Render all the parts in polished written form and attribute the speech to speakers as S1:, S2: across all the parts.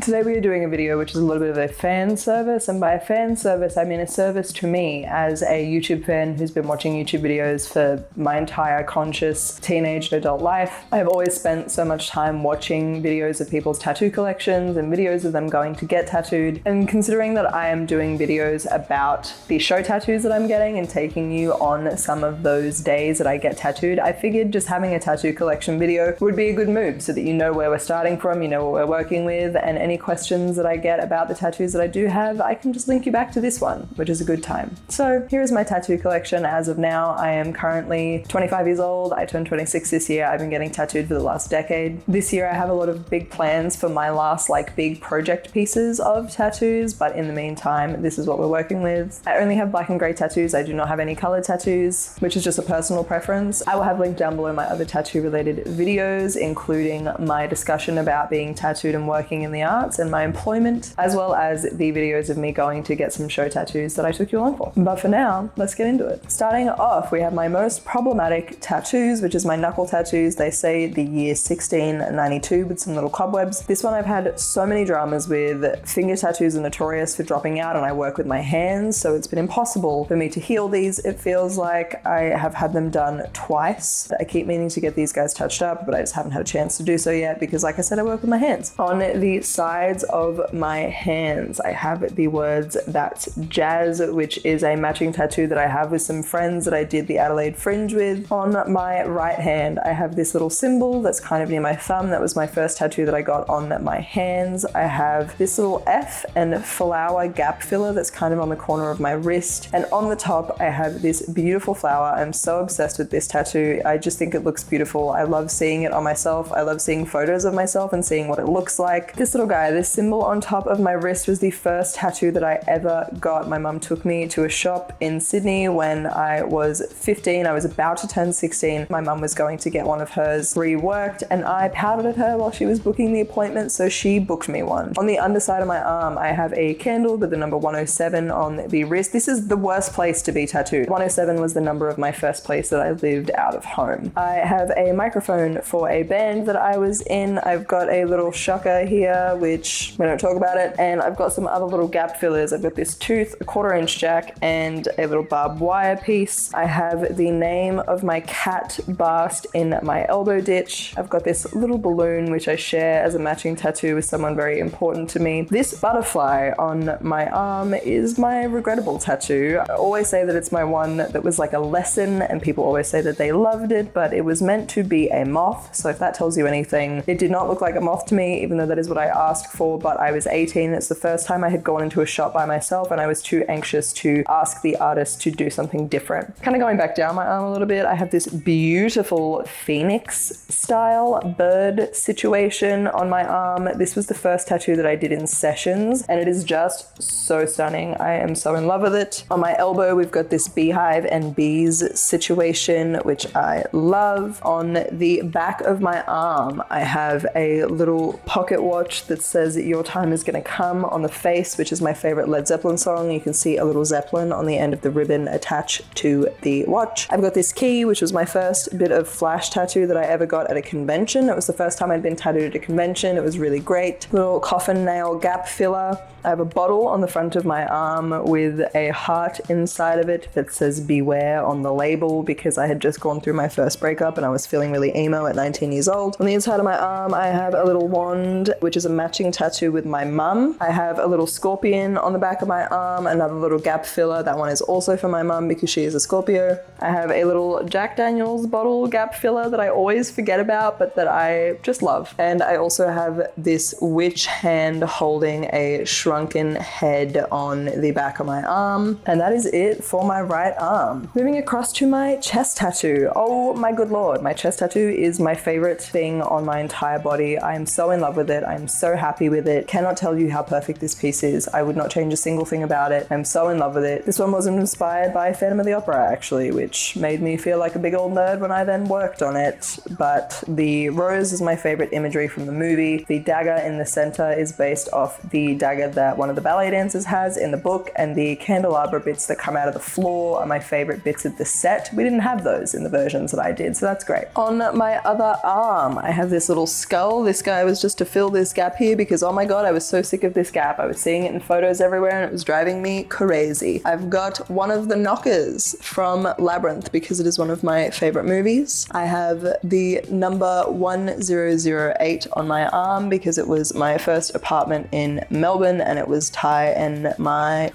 S1: Today we are doing a video which is a little bit of a fan service, and by a fan service I mean a service to me as a YouTube fan who's been watching YouTube videos for my entire conscious teenage and adult life. I have always spent so much time watching videos of people's tattoo collections and videos of them going to get tattooed, and considering that I am doing videos about the show tattoos that I'm getting and taking you on some of those days that I get tattooed, I figured just having a tattoo collection video would be a good move so that you know where we're starting from, you know what we're working with, and any questions that I get about the tattoos that I do have, I can just link you back to this one, which is a good time. So here is my tattoo collection as of now. I am currently 25 years old. I turned 26 this year. I've been getting tattooed for the last decade. This year I have a lot of big plans for my last big project pieces of tattoos, but in the meantime, this is what we're working with. I only have black and gray tattoos. I do not have any colored tattoos, which is just a personal preference. I will have linked down below my other tattoo related videos, including my discussion about being tattooed and working in the arts and my employment, as well as the videos of me going to get some show tattoos that I took you along for. But for now, let's get into it. Starting off, we have my most problematic tattoos, which is my knuckle tattoos. They say the year 1692 with some little cobwebs. This one I've had so many dramas with. Finger tattoos are notorious for dropping out, and I work with my hands, so it's been impossible for me to heal these. It feels like I have had them done twice. I keep meaning to get these guys touched up, but I just haven't had a chance to do so yet because, like I said, I work with my hands. On the sides of my hands, I have the words "That's Jazz," which is a matching tattoo that I have with some friends that I did the Adelaide Fringe with. On my right hand, I have this little symbol that's kind of near my thumb. That was my first tattoo that I got on my hands. I have this little F and flower gap filler that's kind of on the corner of my wrist. And on the top, I have this beautiful flower. I'm so obsessed with this tattoo. I just think it looks beautiful. I love seeing it on myself. I love seeing photos of myself and seeing what it looks like. This little guy, this symbol on top of my wrist, was the first tattoo that I ever got. My mum took me to a shop in Sydney when I was 15. I was about to turn 16. My mum was going to get one of hers reworked, and I pouted at her while she was booking the appointment, so she booked me one. On the underside of my arm, I have a candle with the number 107 on the wrist. This is the worst place to be tattooed. 107 was the number of my first place that I lived out of home. I have a microphone for a band that I was in. I've got a little shocker here, which we don't talk about it, and I've got some other little gap fillers. I've got this tooth, a 1/4-inch jack, and a little barbed wire piece. I have the name of my cat Bast in my elbow ditch. I've got this little balloon which I share as a matching tattoo with someone very important to me. This butterfly on my arm is my regrettable tattoo. I always say that it's my one that was like a lesson, and people always say that they loved it, but it was meant to be a moth, so if that tells you anything, it did not look like a moth to me, even though that is what I asked for. But I was 18. It's the first time I had gone into a shop by myself, and I was too anxious to ask the artist to do something different. Kind of going back down my arm a little bit, I have this beautiful phoenix style bird situation on my arm. This was the first tattoo that I did in sessions, and it is just so stunning. I am so in love with it. On my elbow, we've got this beehive and bees situation, which I love. On the back of my arm, I have a little pocket watch that says "Your time is gonna come" on the face, which is my favorite Led Zeppelin song. You can see a little Zeppelin on the end of the ribbon attached to the watch. I've got this key, which was my first bit of flash tattoo that I ever got at a convention. It was the first time I'd been tattooed at a convention. It was really great. Little coffin nail gap filler. I have a bottle on the front of my arm with a heart inside of it that says "Beware" on the label, because I had just gone through my first breakup and I was feeling really emo at 19 years old. On the inside of my arm, I have a little wand, which is a matching tattoo with my mum. I have a little scorpion on the back of my arm, another little gap filler. That one is also for my mum because she is a Scorpio. I have a little Jack Daniels bottle gap filler that I always forget about, but that I just love. And I also have this witch hand holding a shrunken head on the back of my arm. And that is it for my right arm. Moving across to my chest tattoo. Oh my good lord, my chest tattoo is my favorite thing on my entire body. I am so in love with it. I'm so happy with it. Cannot tell you how perfect this piece is. I would not change a single thing about it. I'm so in love with it. This one was inspired by Phantom of the Opera, actually, which made me feel like a big old nerd when I then worked on it. But the rose is my favorite imagery from the movie. The dagger in the center is based off the dagger that one of the ballet dancers has in the book, and the candelabra bits that come out of the floor are my favorite bits of the set. We didn't have those in the versions that I did, so that's great. On my other arm, I have this little skull. This guy was just to fill this gap here here because, oh my god, I was so sick of this gap. I was seeing it in photos everywhere and it was driving me crazy. I've got one of the knockers from Labyrinth because it is one of my favorite movies. I have the number 1008 on my arm because it was my first apartment in Melbourne and it was mine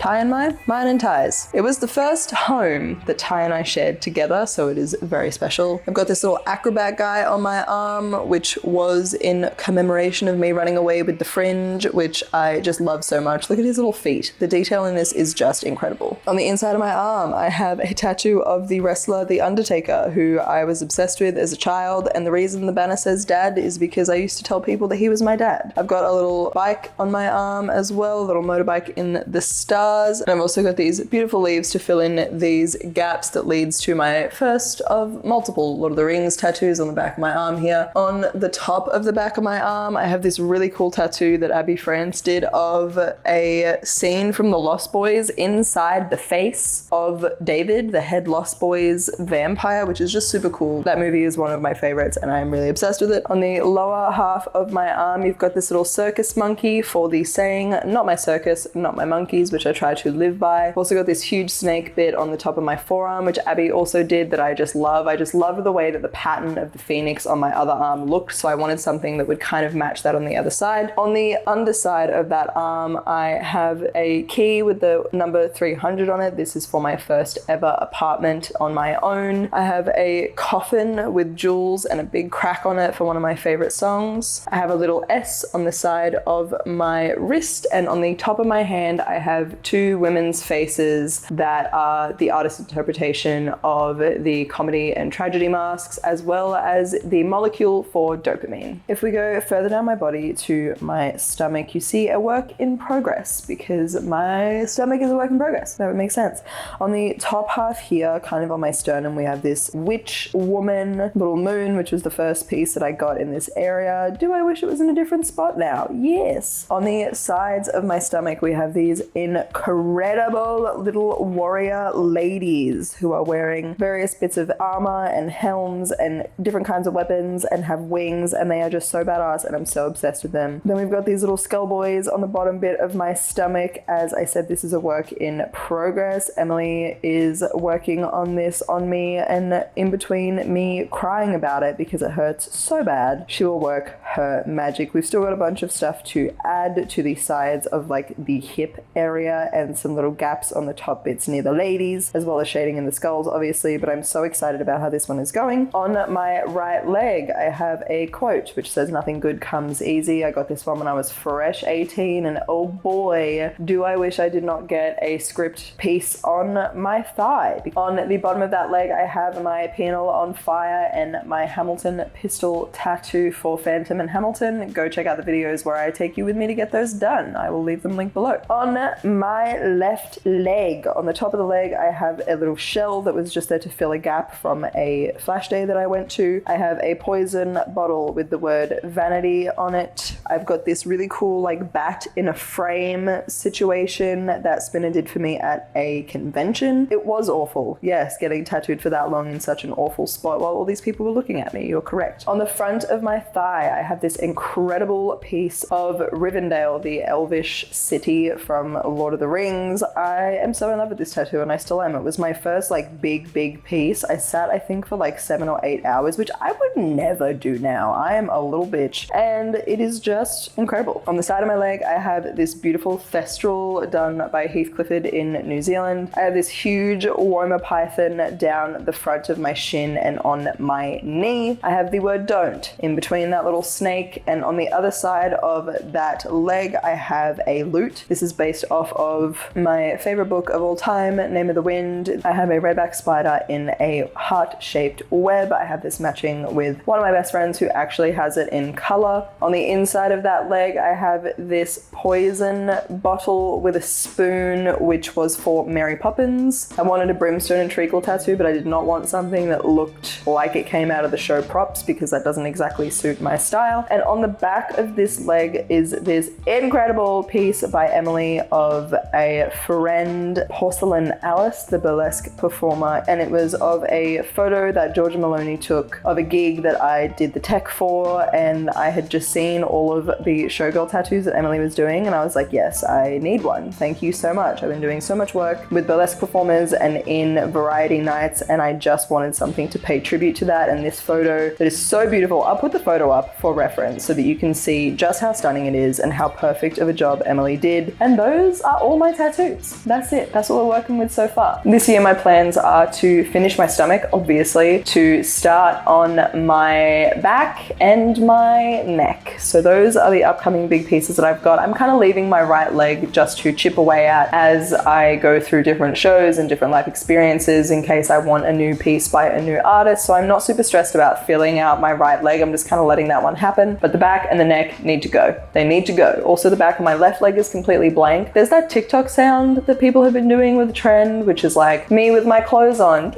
S1: and Ty's. It was the first home that Ty and I shared together, so it is very special. I've got this little acrobat guy on my arm, which was in commemoration of me running away with the Fringe, which I just love so much. Look at his little feet. The detail in this is just incredible. On the inside of my arm, I have a tattoo of the wrestler The Undertaker, who I was obsessed with as a child, and the reason the banner says dad is because I used to tell people that he was my dad. I've got a little bike on my arm as well, a little motorbike in the stars, and I've also got these beautiful leaves to fill in these gaps that leads to my first of multiple Lord of the Rings tattoos on the back of my arm here. On the top of the back of my arm, I have this really cool tattoo that Abby France did of a scene from The Lost Boys inside the face of David, the head Lost Boys vampire, which is just super cool. That movie is one of my favorites and I'm really obsessed with it. On the lower half of my arm, you've got this little circus monkey for the saying, not my circus, not my monkeys, which I try to live by. I've also got this huge snake bit on the top of my forearm, which Abby also did, that I just love. I just love the way that the pattern of the phoenix on my other arm looked, so I wanted something that would kind of match that on the other side. On the underside of that arm, I have a key with the number 300 on it. This is for my first ever apartment on my own. I have a coffin with jewels and a big crack on it for one of my favorite songs. I have a little S on the side of my wrist, and on the top of my hand, I have two women's faces that are the artist's interpretation of the comedy and tragedy masks, as well as the molecule for dopamine. If we go further down my body to my stomach, you see a work in progress because my stomach is a work in progress. That would make sense. On the top half here, kind of on my sternum, we have this witch woman little moon, which was the first piece that I got in this area. Do I wish it was in a different spot now? Yes. On the sides of my stomach, we have these incredible little warrior ladies who are wearing various bits of armor and helms and different kinds of weapons and have wings, and they are just so badass and I'm so obsessed with them. Then we've got these little skull boys on the bottom bit of my stomach. As I said, this is a work in progress. Emily is working on this on me, and in between me crying about it because it hurts so bad, she will work her magic. We've still got a bunch of stuff to add to the sides of like the hip area and some little gaps on the top bits near the ladies, as well as shading in the skulls obviously, but I'm so excited about how this one is going. On my right leg, I have a quote which says, "Nothing good comes easy." I got this one when I was fresh 18, and oh boy, do I wish I did not get a script piece on my thigh. On the bottom of that leg, I have my penal on fire and my Hamilton pistol tattoo for Phantom and Hamilton. Go check out the videos where I take you with me to get those done. I will leave them linked below. On my left leg, on the top of the leg, I have a little shell that was just there to fill a gap from a flash day that I went to. I have a poison bottle with the word vanity on it. I've got this really cool like bat in a frame situation that Spinner did for me at a convention. It was awful. Yes, getting tattooed for that long in such an awful spot while all these people were looking at me. You're correct. On the front of my thigh, I have this incredible piece of Rivendell, the elvish city from Lord of the Rings. I am so in love with this tattoo, and I still am. It was my first like big piece. I sat I think for like 7 or 8 hours, which I would never do now. I am a little bitch, and it is just incredible. On the side of my leg, I have this beautiful thestral done by Heath Clifford in New Zealand. I have this huge Woma python down the front of my shin and on my knee. I have the word don't in between that little snake, and on the other side of that leg, I have a lute. This is based off of my favorite book of all time, Name of the Wind. I have a redback spider in a heart-shaped web. I have this matching with one of my best friends who actually has it in color. On the inside of that leg, I have this poison bottle with a spoon, which was for Mary Poppins. I wanted a brimstone and treacle tattoo, but I did not want something that looked like it came out of the show props because that doesn't exactly suit my style. style. And on the back of this leg is this incredible piece by Emily of a friend, Porcelain Alice, the burlesque performer. And it was of a photo that Georgia Maloney took of a gig that I did the tech for, and I had just seen all of the showgirl tattoos that Emily was doing, and I was like, yes, I need one. Thank you so much. I've been doing so much work with burlesque performers and in variety nights, and I just wanted something to pay tribute to that. And this photo that is so beautiful, I'll put the photo up for reference so that you can see just how stunning it is and how perfect of a job Emily did. And those are all my tattoos. That's it. That's what we're working with so far. This year my plans are to finish my stomach, obviously, to start on my back and my neck. So those are the upcoming big pieces that I've got. I'm kind of leaving my right leg just to chip away at as I go through different shows and different life experiences in case I want a new piece by a new artist. So I'm not super stressed about filling out my right leg. I'm just kind of letting that one happen. But the back and the neck need to go. They need to go. Also, the back of my left leg is completely blank. There's that TikTok sound that people have been doing with the trend, which is like me with my clothes on,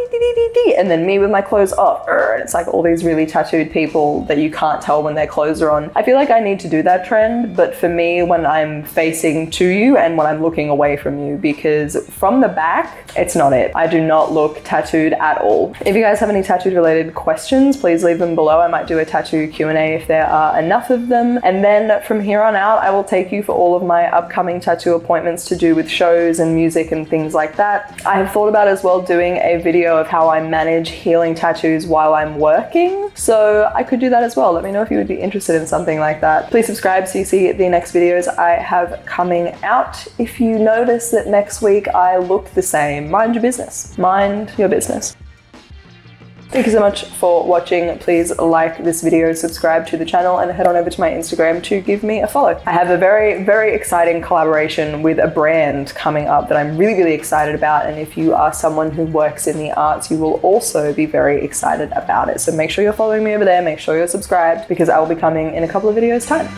S1: and then me with my clothes off. It's like all these really tattooed people that you can't tell when their clothes are on. I feel like I need to do that trend, but for me, when I'm facing to you and when I'm looking away from you, because from the back, it's not it. I do not look tattooed at all. If you guys have any tattooed related questions, please leave them below. I might do a tattoo Q&A if there are enough of them. And then from here on out, I will take you for all of my upcoming tattoo appointments to do with shows and music and things like that. I have thought about as well doing a video of how I manage healing tattoos while I'm working. So I could do that as well. Let me know if you would be interested in something like that. Please subscribe so you see the next videos I have coming out. If you notice that next week I look the same, mind your business. Mind your business. Thank you so much for watching. Please like this video, subscribe to the channel, and head on over to my Instagram to give me a follow. I have a very, very exciting collaboration with a brand coming up that I'm really, really excited about. And if you are someone who works in the arts, you will also be very excited about it. So make sure you're following me over there. Make sure you're subscribed because I will be coming in a couple of videos time.